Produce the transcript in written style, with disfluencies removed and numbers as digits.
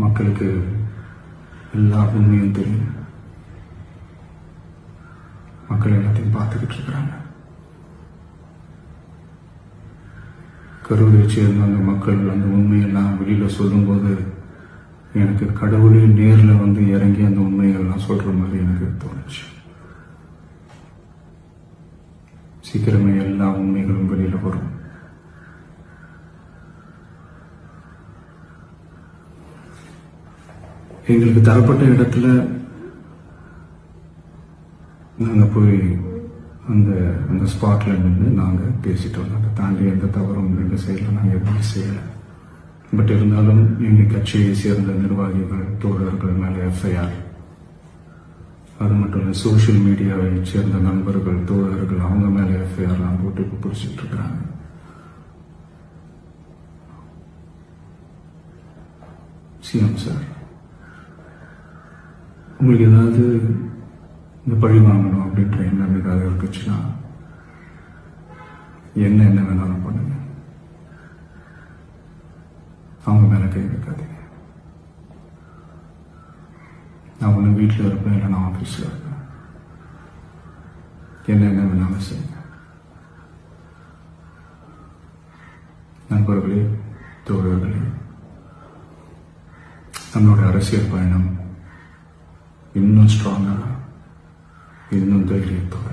மக்களுக்கு எல்லா உண்மையும் தெரியும். மக்கள் எல்லாத்தையும் பார்த்துக்கிட்டு இருக்கிறாங்க. கரூரை சேர்ந்த அந்த மக்கள் அந்த உண்மையெல்லாம் வெளியில சொல்லும்போது எனக்கு கடவுளே நேரில் வந்து இறங்கி அந்த உண்மைகள்லாம் சொல்ற மாதிரி எனக்கு தோணுச்சு. சீக்கிரமே எல்லா உண்மைகளும் வெளியில வரும். எங்களுக்கு தரப்பட்ட இடத்துல நாங்க போய் அந்த ஸ்பாட்ல நின்று நாங்க பேசிட்டோம். அதை தாண்டி எந்த தவறும் எங்க செய்யல, நாங்க எதுவுமே செய்யல. பட் இருந்தாலும் எங்க கட்சியை சேர்ந்த நிர்வாகிகள் தோழர்கள் மேல எஃப்ஐஆர், அது மட்டும் இல்ல சோசியல் மீடியாவை சேர்ந்த நண்பர்கள் தோழர்கள் அவங்க மேல எஃப்ஐஆர்லாம் போட்டு இப்ப பிடிச்சிட்டு இருக்கிறாங்க. சிஎம் சார், உங்களுக்கு ஏதாவது இந்த பழி வாங்கணும் அப்படின்ற எண்ணம் ஏதாவது இருக்குச்சுன்னா என்ன வேணாலும் பண்ணுங்க. அவங்க மேல கை வைக்காதீங்க. நான் ஒண்ணு வீட்டில் இருப்பேன், இல்லை நான் ஆஃபீஸில் இருப்பேன். என்ன வேணாலும் செய்யுங்க. நண்பர்களே, தோழர்களே, நம்மளோட அரசியல் பயணம் இன்னும் ஸ்ட்ராங்கா, இன்னும் தைரியத்தோட